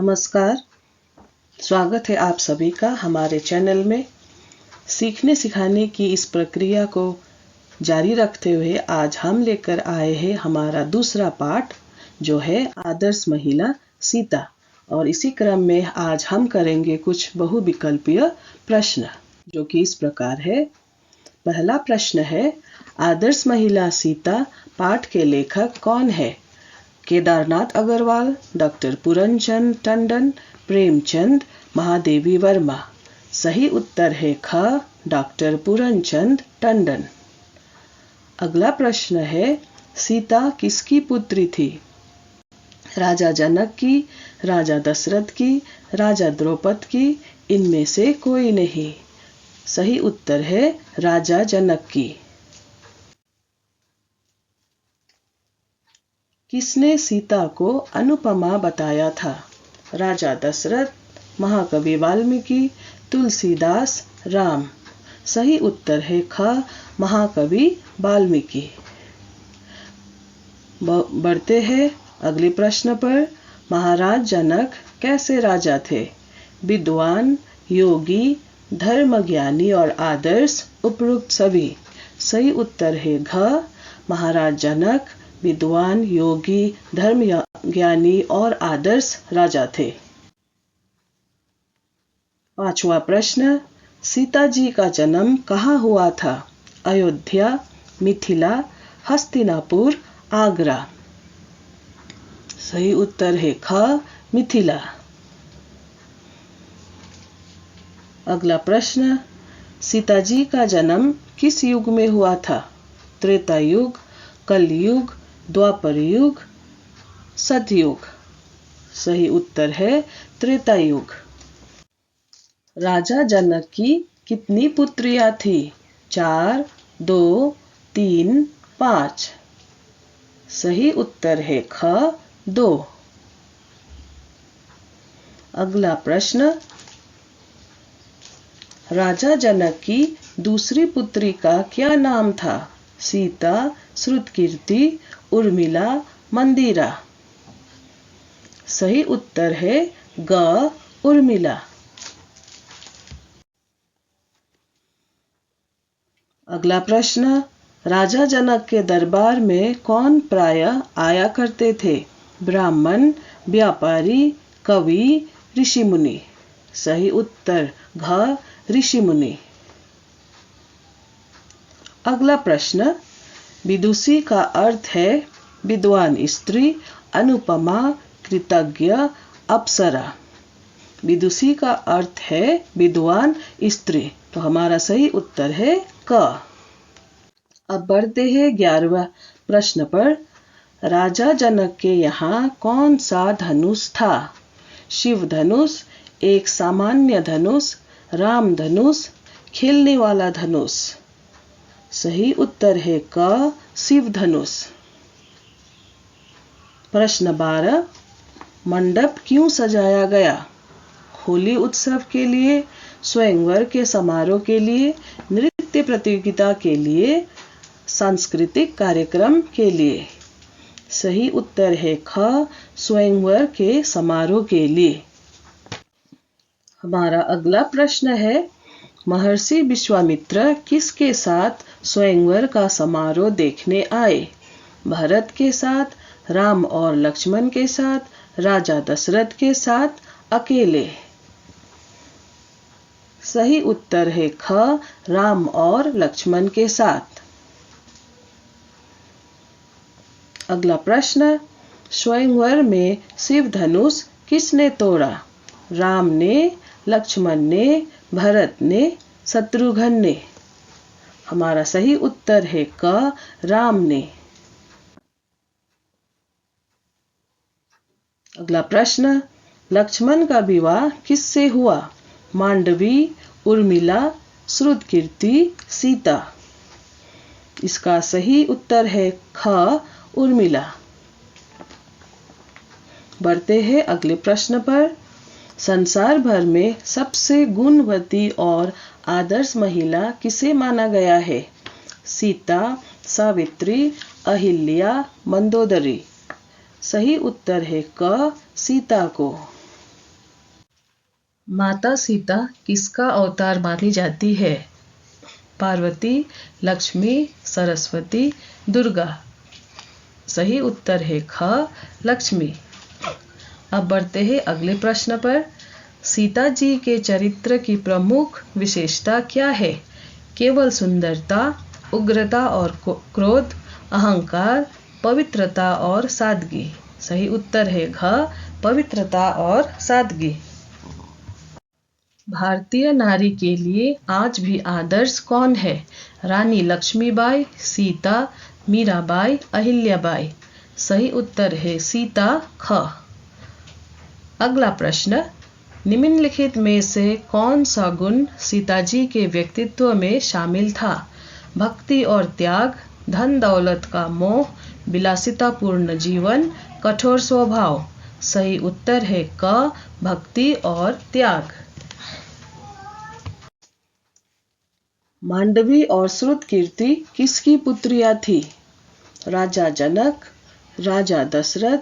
नमस्कार, स्वागत है आप सभी का हमारे चैनल में। सीखने सिखाने की इस प्रक्रिया को जारी रखते हुए आज हम लेकर आए हैं हमारा दूसरा पाठ, जो है आदर्श महिला सीता। और इसी क्रम में आज हम करेंगे कुछ बहुविकल्पीय प्रश्न, जो कि इस प्रकार है। पहला प्रश्न है, आदर्श महिला सीता पाठ के लेखक कौन है? केदारनाथ अग्रवाल, डॉक्टर पूरनचंद टंडन, प्रेमचंद, महादेवी वर्मा। सही उत्तर है ख, डॉक्टर पूरनचंद टंडन। अगला प्रश्न है, सीता किसकी पुत्री थी? राजा जनक की, राजा दशरथ की, राजा द्रौपद की, इनमें से कोई नहीं। सही उत्तर है राजा जनक की। किसने सीता को अनुपमा बताया था? राजा दशरथ, महाकवि वाल्मीकि, तुलसीदास, राम। सही उत्तर है ख, महाकवि वाल्मीकि। बढ़ते हैं अगले प्रश्न पर। महाराज जनक कैसे राजा थे? विद्वान, योगी, धर्मज्ञानी और आदर्श, उपरोक्त सभी। सही उत्तर है घ, महाराज जनक विद्वान, योगी, धर्मज्ञानी और आदर्श राजा थे। पांचवा प्रश्न, सीता जी का जन्म कहाँ हुआ था? अयोध्या, मिथिला, हस्तिनापुर, आगरा। सही उत्तर है ख, मिथिला। अगला प्रश्न, सीता जी का जन्म किस युग में हुआ था? त्रेता युग, कलयुग, द्वापर युग, सतयुग। सही उत्तर है त्रेता युग। राजा जनक की कितनी पुत्रियां थी? 4, 2, 3, 5। सही उत्तर है ख, 2। अगला प्रश्न, राजा जनक की दूसरी पुत्री का क्या नाम था? सीता, श्रुतकीर्ति, उर्मिला, मंदिरा। सही उत्तर है ग, उर्मिला। अगला प्रश्न, राजा जनक के दरबार में कौन प्रायः आया करते थे? ब्राह्मण, व्यापारी, कवि, ऋषि मुनि। सही उत्तर घ, ऋषि मुनि। अगला प्रश्न, विदुषी का अर्थ है विद्वान स्त्री, अनुपमा, कृतज्ञ, अप्सरा। विदुषी का अर्थ है विद्वान स्त्री, तो हमारा सही उत्तर है क। अब बढ़ते हैं 11वां प्रश्न पर। राजा जनक के यहाँ कौन सा धनुष था? शिव धनुष, एक सामान्य धनुष, राम धनुष, खेलने वाला धनुष। सही उत्तर है क, शिव धनुष। प्रश्न 12, मंडप क्यों सजाया गया? होली उत्सव के लिए, स्वयंवर के समारोह के लिए, नृत्य प्रतियोगिता के लिए, सांस्कृतिक कार्यक्रम के लिए। सही उत्तर है ख, स्वयंवर के समारोह के लिए। हमारा अगला प्रश्न है, महर्षि विश्वामित्र किसके साथ स्वयंवर का समारोह देखने आए? भरत के साथ, राम और लक्ष्मण के साथ, राजा दशरथ के साथ, अकेले। सही उत्तर है ख, राम और लक्ष्मण के साथ। अगला प्रश्न, स्वयंवर में शिव धनुष किसने तोड़ा? राम ने, लक्ष्मण ने, भरत ने, शत्रुघ्न ने। हमारा सही उत्तर है क, राम ने। अगला प्रश्न, लक्ष्मण का विवाह किससे हुआ? मांडवी, उर्मिला, श्रुतकीर्ति, सीता। इसका सही उत्तर है ख, उर्मिला। बढ़ते हैं अगले प्रश्न पर। संसार भर में सबसे गुणवती और आदर्श महिला किसे माना गया है? सीता, सावित्री, अहिल्या, मंदोदरी। सही उत्तर है क, सीता को। माता सीता किसका अवतार मानी जाती है? पार्वती, लक्ष्मी, सरस्वती, दुर्गा। सही उत्तर है ख, लक्ष्मी। अब बढ़ते हैं अगले प्रश्न पर। सीता जी के चरित्र की प्रमुख विशेषता क्या है? केवल सुंदरता, उग्रता और क्रोध, अहंकार, पवित्रता और सादगी। सही उत्तर है घ, पवित्रता और सादगी। भारतीय नारी के लिए आज भी आदर्श कौन है? रानी लक्ष्मीबाई, सीता, मीराबाई, अहिल्याबाई। सही उत्तर है सीता, ख। अगला प्रश्न, निम्नलिखित में से कौन सा गुण सीता जी के व्यक्तित्व में शामिल था? भक्ति और त्याग, धन दौलत का मोह, विलासितापूर्ण जीवन, कठोर स्वभाव। सही उत्तर है क, भक्ति और त्याग। मांडवी और श्रुतकीर्ति किसकी पुत्रियां थी? राजा जनक, राजा दशरथ,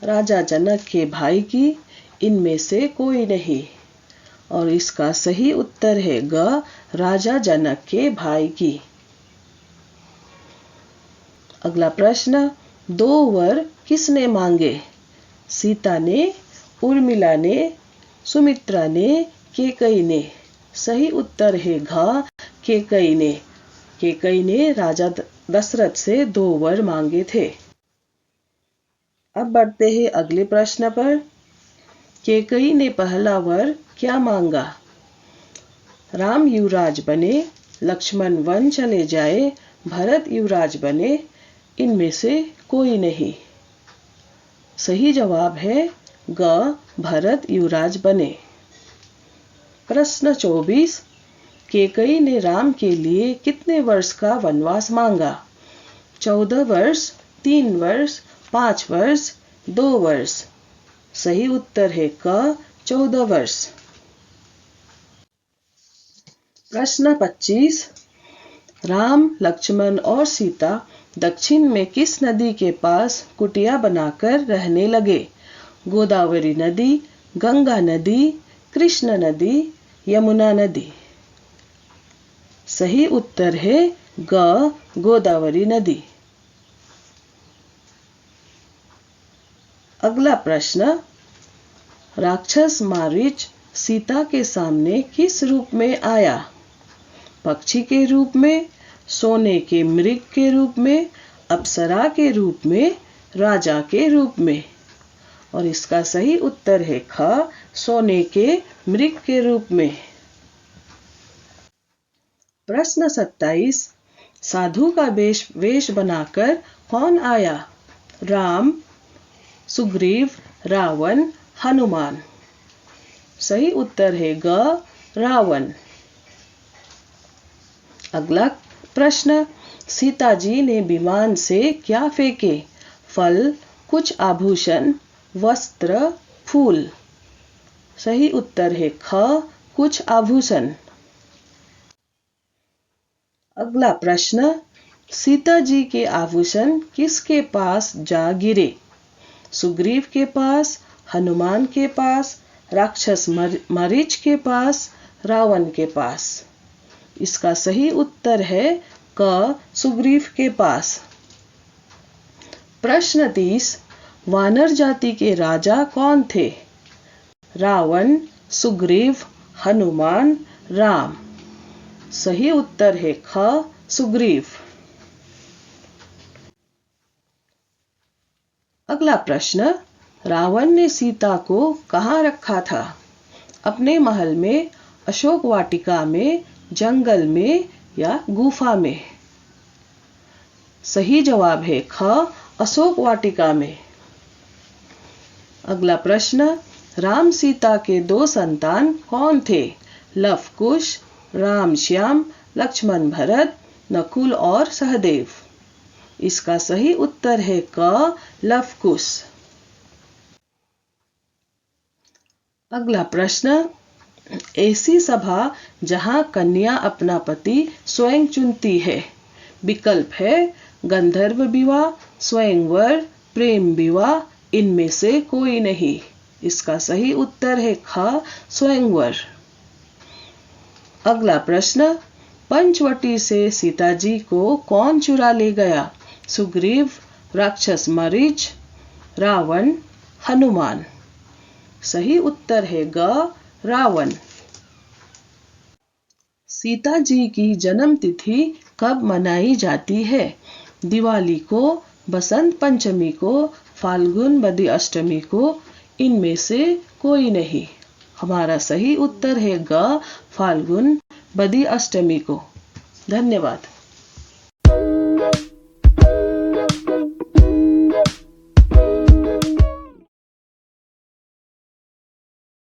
राजा जनक के भाई की, इनमें से कोई नहीं। और इसका सही उत्तर है ग, राजा जनक के भाई की। अगला प्रश्न, 2 वर किसने मांगे? सीता ने, उर्मिला ने, सुमित्रा ने, कैकेयी ने। सही उत्तर है घ, कैकेयी ने। कैकेयी ने राजा दशरथ से 2 वर मांगे थे। अब बढ़ते हैं अगले प्रश्न पर। कैकेयी ने पहला वर क्या मांगा? राम युवराज बने, लक्ष्मण वन चले जाए, भरत युवराज बने, इनमें से कोई नहीं। सही जवाब है ग, भरत युवराज बने। प्रश्न 24, कैकेयी ने राम के लिए कितने वर्ष का वनवास मांगा? 14 वर्ष, 3 वर्ष, 5 वर्ष, 2 वर्ष। सही उत्तर है क, 14 वर्ष। प्रश्न 25, राम, लक्ष्मण और सीता दक्षिण में किस नदी के पास कुटिया बनाकर रहने लगे? गोदावरी नदी, गंगा नदी, कृष्ण नदी, यमुना नदी। सही उत्तर है ग, गोदावरी नदी। अगला प्रश्न, राक्षस मारीच सीता के सामने किस रूप में आया? पक्षी के रूप में, सोने के मृग के रूप में, अप्सरा के रूप में, राजा के रूप में। और इसका सही उत्तर है ख, सोने के मृग के रूप में। प्रश्न 27, साधु का वेश बनाकर कौन आया? राम, सुग्रीव, रावण, हनुमान। सही उत्तर है ग, रावण। अगला प्रश्न, सीता जी ने विमान से क्या फेंके? फल, कुछ आभूषण, वस्त्र, फूल। सही उत्तर है ख, कुछ आभूषण। अगला प्रश्न, सीता जी के आभूषण किसके पास जा गिरे? सुग्रीव के पास, हनुमान के पास, राक्षस मारीच के पास, रावण के पास। इसका सही उत्तर है क, सुग्रीव के पास। प्रश्न 30, वानर जाति के राजा कौन थे? रावण, सुग्रीव, हनुमान, राम। सही उत्तर है ख, सुग्रीव। अगला प्रश्न, रावण ने सीता को कहाँ रखा था? अपने महल में, अशोक वाटिका में, जंगल में या गुफा में? सही जवाब है ख, अशोक वाटिका में। अगला प्रश्न, राम सीता के 2 संतान कौन थे? लव कुश, राम श्याम, लक्ष्मण भरत, नकुल और सहदेव। इसका सही उत्तर है क, लव कुश। अगला प्रश्न, ऐसी सभा जहां कन्या अपना पति स्वयं चुनती है। विकल्प है गंधर्व विवाह, स्वयंवर, प्रेम विवाह, इनमें से कोई नहीं। इसका सही उत्तर है ख स्वयंवर। अगला प्रश्न, पंचवटी से सीता जी को कौन चुरा ले गया? सुग्रीव, राक्षस मरीच, रावण, हनुमान। सही उत्तर है ग रावण। सीता जी की जन्म तिथि कब मनाई जाती है? दिवाली को, बसंत पंचमी को, फाल्गुन बदी अष्टमी को, इनमें से कोई नहीं। हमारा सही उत्तर है ग फाल्गुन बदी अष्टमी को। धन्यवाद।